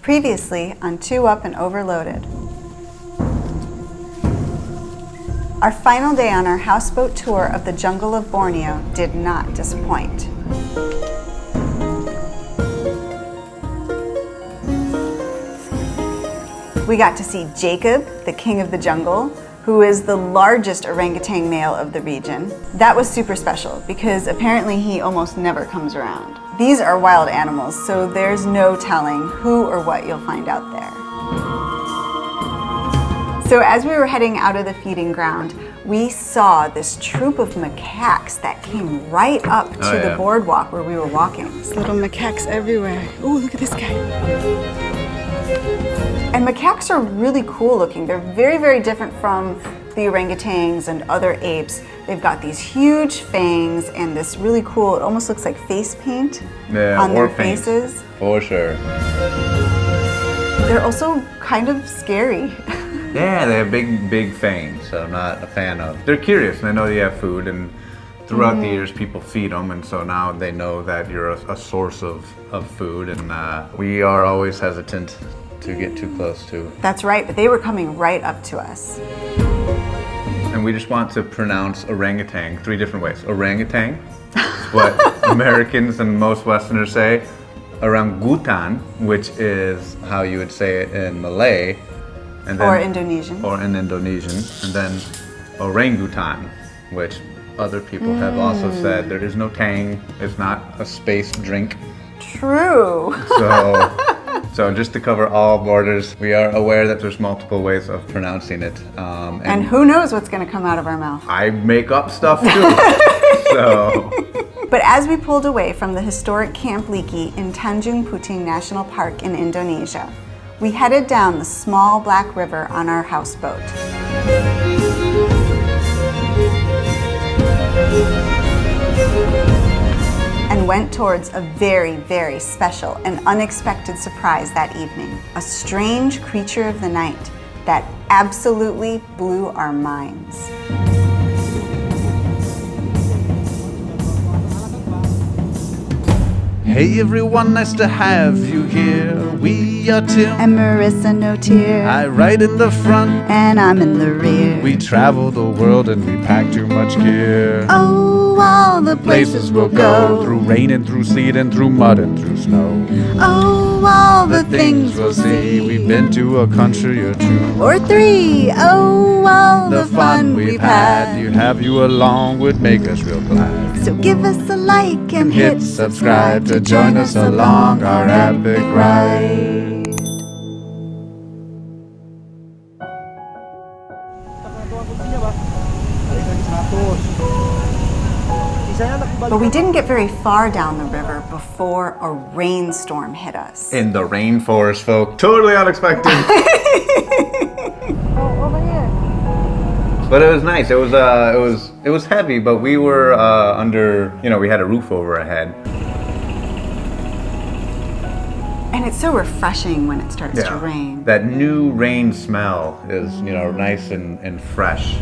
Previously on 2 Up and Overloaded. Our final day on our houseboat tour of the jungle of Borneo did not disappoint. We got to see Jacob, the king of the jungle, who is the largest orangutan male of the region. That was super special because apparently he almost never comes around. These are wild animals, so there's no telling who or what you'll find out there. So as we were heading out of the feeding ground, we saw this troop of macaques that came right up to the boardwalk where we were walking. There's little macaques everywhere. Ooh, look at this guy. And macaques are really cool looking. They're very, very different from the orangutans and other apes. They've got these huge fangs and this really cool, it almost looks like face paint on their faces. For sure. They're also kind of scary. Yeah, they have big fangs, so I'm not a fan of. They're curious and they know you have food, and throughout the years people feed them, and so now they know that you're a source of food, and we are always hesitant to get too close to. That's right, but they were coming right up to us. And we just want to pronounce orangutan 3 different ways. Orangutan is what Americans and most Westerners say. Orangutan, which is how you would say it in Malay. And then, or Indonesian. Or in Indonesian. And then orangutan, which other people have also said. There is no tang. It's not a space drink. True. So just to cover all borders, we are aware that there's multiple ways of pronouncing it. And who knows what's going to come out of our mouth. I make up stuff too. So. But as we pulled away from the historic Camp Liki in Tanjung Puting National Park in Indonesia, we headed down the small black river on our houseboat. And went towards a very, very special and unexpected surprise that evening. A strange creature of the night that absolutely blew our minds. Hey everyone, nice to have you here. We are Tim and Marissa No Tear. I ride in the front and I'm in the rear. We travel the world and we pack too much gear. Oh, all the places we'll go. Through rain and through sleet and through mud and through snow. Oh, all the things we'll see. We've been to a country or 2 or 3. Oh, all the fun we've had. You have you along would make us real glad. So give us a like and hit subscribe to join us along our epic ride. But we didn't get very far down the river before a rainstorm hit us. In the rainforest, folk. Totally unexpected. Oh, over here. But it was nice. It was heavy, but we were under, we had a roof over our head. And it's so refreshing when it starts to rain. That new rain smell is, nice and fresh.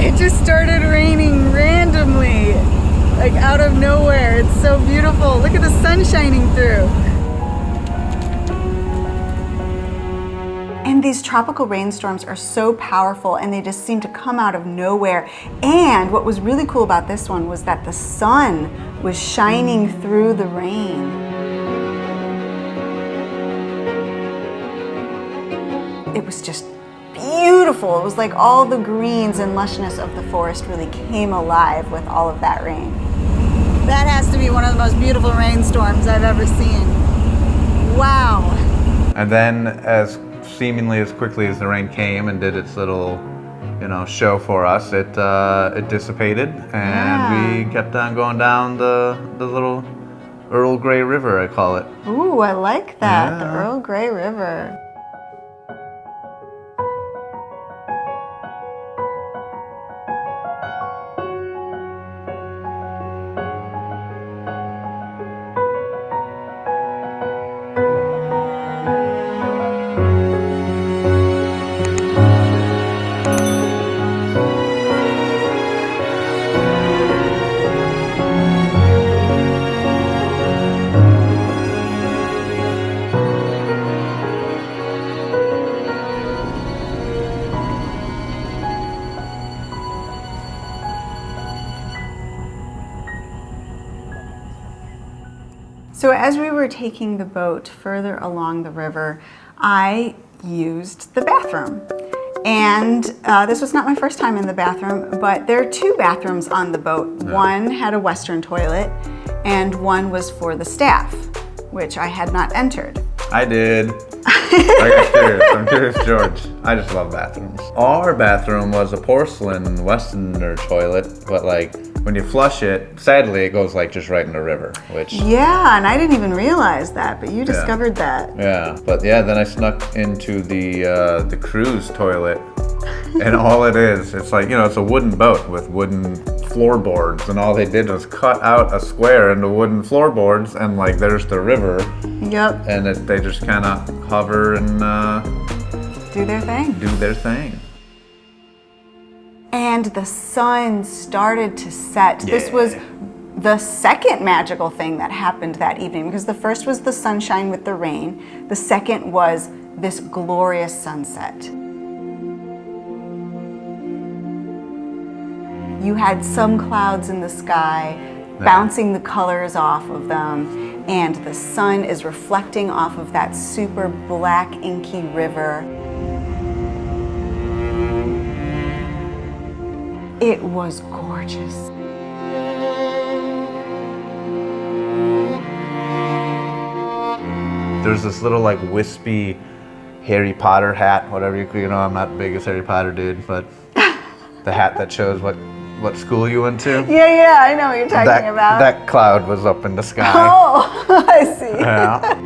It just started raining randomly, like out of nowhere. It's so beautiful. Look at the sun shining through. And these tropical rainstorms are so powerful and they just seem to come out of nowhere. And what was really cool about this one was that the sun was shining through the rain. It was just beautiful. It was like all the greens and lushness of the forest really came alive with all of that rain. That has to be one of the most beautiful rainstorms I've ever seen. Wow. And then seemingly as quickly as the rain came and did its little, show for us, it dissipated, and we kept on going down the little Earl Grey River, I call it. Ooh, I like that, the Earl Grey River. So as we were taking the boat further along the river, I used the bathroom. And this was not my first time in the bathroom, but there are 2 bathrooms on the boat. Yeah. One had a Western toilet, and one was for the staff, which I had not entered. I did. I'm curious, George. I just love bathrooms. Our bathroom was a porcelain Westerner toilet, but like when you flush it, sadly it goes like just right in the river, which... Yeah, and I didn't even realize that, but you discovered that. Yeah, but yeah, then I snuck into the cruise toilet, and all it is, it's like, you know, it's a wooden boat with wooden floorboards, and all they did was cut out a square into wooden floorboards, and like there's the river. Yep. And they just kind of hover and Do their thing. do their thing. And the sun started to set. This Yeah. was the second magical thing that happened that evening, because the first was the sunshine with the rain. The second was this glorious sunset. You had some clouds in the sky, bouncing the colors off of them, and the sun is reflecting off of that super black, inky river. It was gorgeous. There's this little like wispy Harry Potter hat, whatever you know, I'm not the biggest Harry Potter dude, but the hat that shows what school you went to. Yeah, I know what you're talking about. That cloud was up in the sky. Oh, I see. Yeah.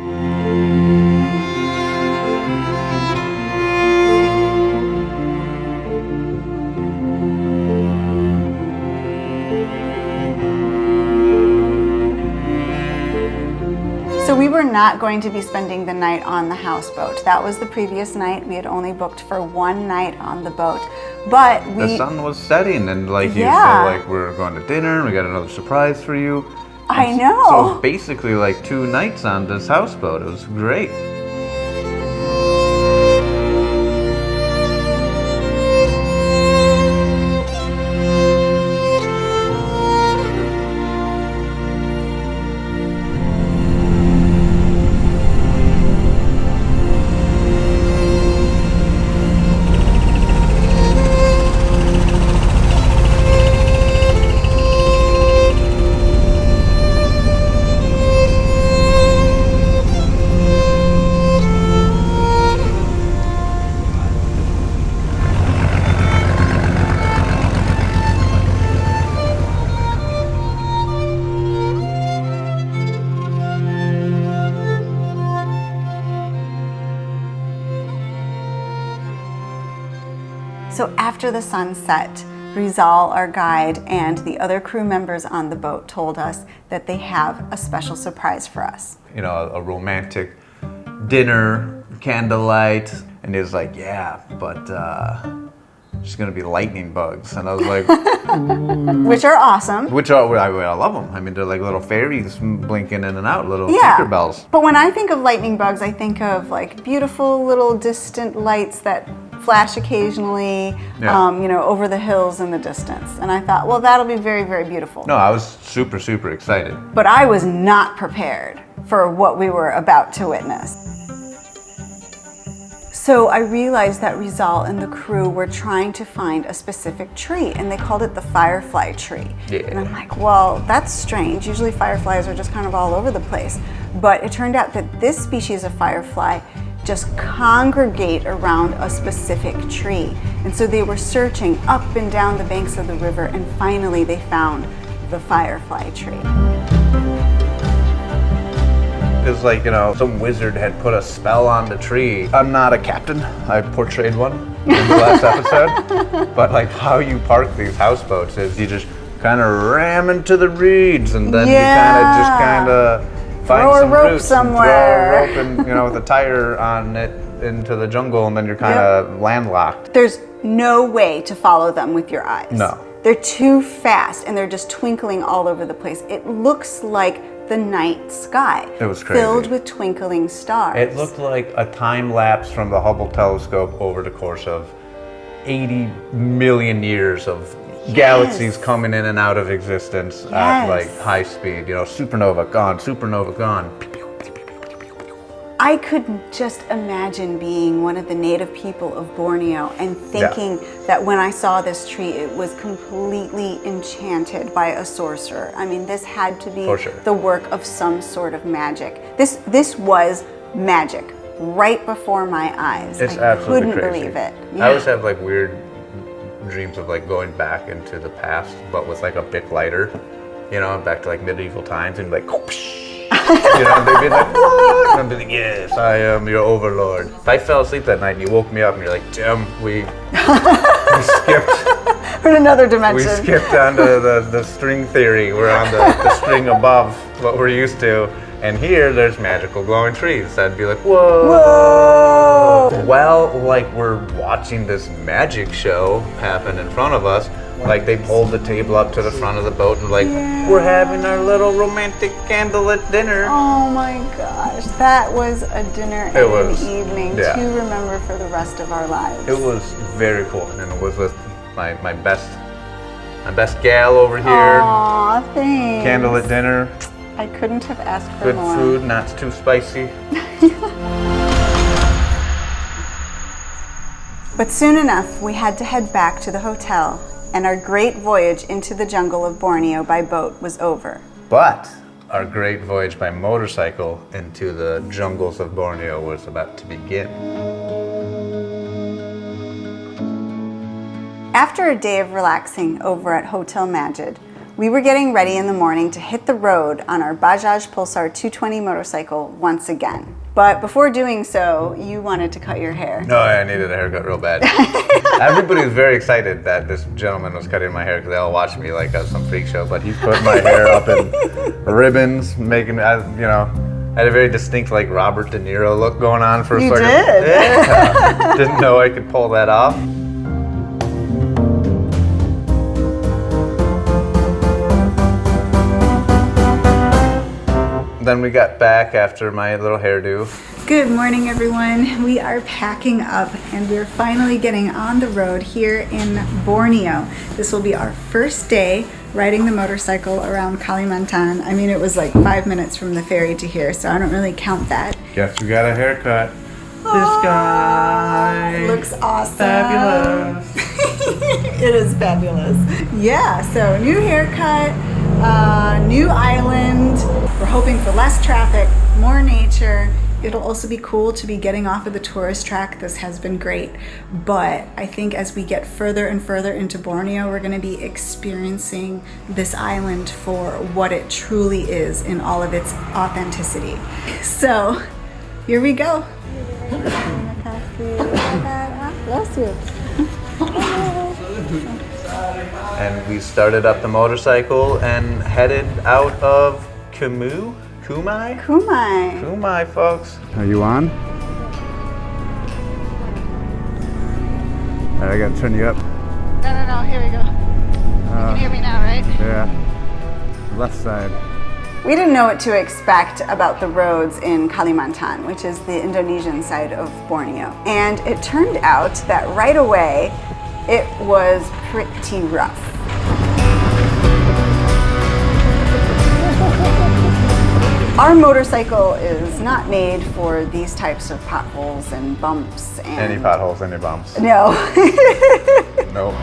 So we were not going to be spending the night on the houseboat. That was the previous night. We had only booked for 1 night on the boat. But The sun was setting, and like you Yeah. said, like we're going to dinner, and we got another surprise for you. I And know. So basically like 2 nights on this houseboat. It was great. So after the sun set, Rizal, our guide, and the other crew members on the boat told us that they have a special surprise for us. You know, a romantic dinner, candlelight, and he was like, yeah, but there's gonna be lightning bugs. And I was like, Which are awesome. which are, I love them. I mean, they're like little fairies blinking in and out, little tinker bells. But when I think of lightning bugs, I think of like beautiful little distant lights that flash occasionally, Yeah. you know, over the hills in the distance. And I thought, well, that'll be very, very beautiful. No, I was super, super excited. But I was not prepared for what we were about to witness. So I realized that Rizal and the crew were trying to find a specific tree, and they called it the firefly tree. Yeah. And I'm like, well, that's strange. Usually fireflies are just kind of all over the place. But it turned out that this species of firefly just congregate around a specific tree. And so they were searching up and down the banks of the river, and finally they found the firefly tree. It was like, you know, some wizard had put a spell on the tree. I'm not a captain. I portrayed one in the last episode. But like how you park these houseboats is you just kind of ram into the reeds, and then you kind of find Throw a some rope roots somewhere. and throw a rope and, you know, with a tire on it into the jungle, and then you're kind of landlocked. There's no way to follow them with your eyes. No. They're too fast, and they're just twinkling all over the place. It looks like the night sky. It was crazy. Filled with twinkling stars. It looked like a time lapse from the Hubble telescope over the course of 80 million years of galaxies coming in and out of existence at Yes. like high speed. You know, supernova gone, supernova gone. I could just imagine being one of the native people of Borneo and thinking that when I saw this tree, it was completely enchanted by a sorcerer. I mean, this had to be For sure. the work of some sort of magic. This was magic right before my eyes. It's I absolutely couldn't crazy. believe it. I always have like weird dreams of like going back into the past, but with like a Bic lighter, you know, back to like medieval times, and like, you know, they'd be like, what? And I'd be like, yes, I am your overlord. If I fell asleep that night and you woke me up and you're like, Tim, we skipped. In another We dimension. skipped onto the string theory. We're on the string above what we're used to. And here, there's magical glowing trees. I'd be like, whoa. Whoa! Well, like we're watching this magic show happen in front of us. Like they pulled the table up to the front of the boat and like, we're having our little romantic candlelit dinner. Oh my gosh, that was a dinner and was, an evening yeah. to remember for the rest of our lives. It was very cool, and it was with my best gal over here. Aw, thanks. Candlelit dinner, I couldn't have asked for good more. food, not too spicy. But soon enough, we had to head back to the hotel, and our great voyage into the jungle of Borneo by boat was over. But our great voyage by motorcycle into the jungles of Borneo was about to begin. After a day of relaxing over at Hotel Majid, we were getting ready in the morning to hit the road on our Bajaj Pulsar 220 motorcycle once again. But before doing so, you wanted to cut your hair. No, I needed a haircut real bad. Everybody was very excited that this gentleman was cutting my hair because they all watched me like I was some freak show. But he put my hair up in ribbons, making, I had a very distinct like Robert De Niro look going on for a You second. did? Yeah. Didn't know I could pull that off. Then we got back after my little hairdo. Good morning, everyone. We are packing up and we're finally getting on the road here in Borneo. This will be our first day riding the motorcycle around Kalimantan. I mean, it was like 5 minutes from the ferry to here, so I don't really count that. Guess we got a haircut. This guy Looks awesome. fabulous. It is fabulous. Yeah, so new haircut, new island. We're hoping for less traffic, more nature. It'll also be cool to be getting off of the tourist track. This has been great. But I think as we get further and further into Borneo, we're gonna be experiencing this island for what it truly is in all of its authenticity. So here we go. Bless you. And we started up the motorcycle and headed out of Kumai, folks. Are you on? All right, I gotta turn you up. No, here we go. You can hear me now, right? Yeah. Left side. We didn't know what to expect about the roads in Kalimantan, which is the Indonesian side of Borneo. And it turned out that right away, it was pretty rough. Our motorcycle is not made for these types of potholes and bumps and... Any potholes, any bumps. No. Nope.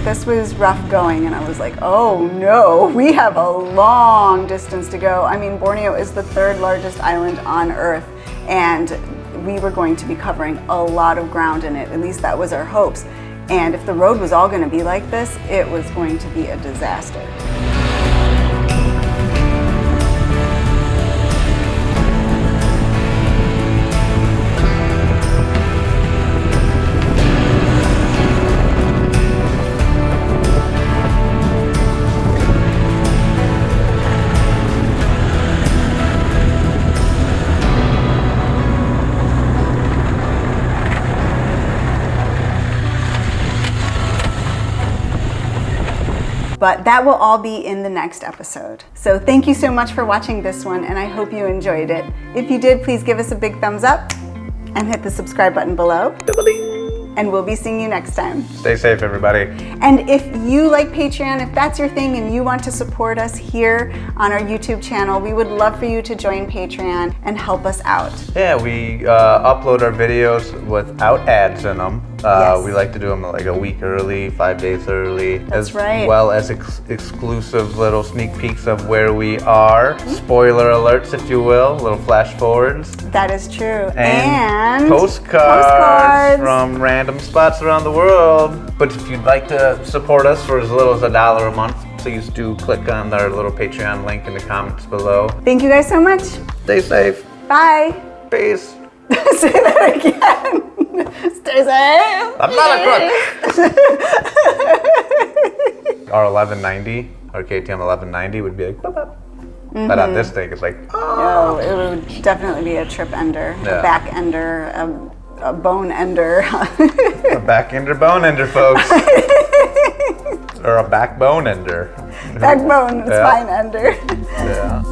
This was rough going, and I was like, oh no, we have a long distance to go. I mean, Borneo is the third largest island on Earth, and we were going to be covering a lot of ground in it. At least that was our hopes. And if the road was all going to be like this, it was going to be a disaster. but that will all be in the next episode. So thank you so much for watching this one, and I hope you enjoyed it. If you did, please give us a big thumbs up and hit the subscribe button below. And we'll be seeing you next time. Stay safe, everybody. And if you like Patreon, if that's your thing and you want to support us here on our YouTube channel, we would love for you to join Patreon and help us out. Yeah, we upload our videos without ads in them. Yes. We like to do them like a week early, 5 days early. That's right. As well as exclusive little sneak peeks of where we are. Spoiler alerts, if you will, little flash forwards. That is true. And postcards from random spots around the world. But if you'd like to support us for as little as $1 a month, please do click on our little Patreon link in the comments below. Thank you guys so much. Stay safe. Bye. Peace. Say that again. Stay safe. I'm not a crook. Our 1190, our KTM 1190 would be like, bop, bop. But on this thing, it's like, Oh, it would definitely be a trip ender, Yeah. a back ender, a bone ender. a back ender, bone ender, folks. Or a backbone ender. Backbone, spine ender. Yeah.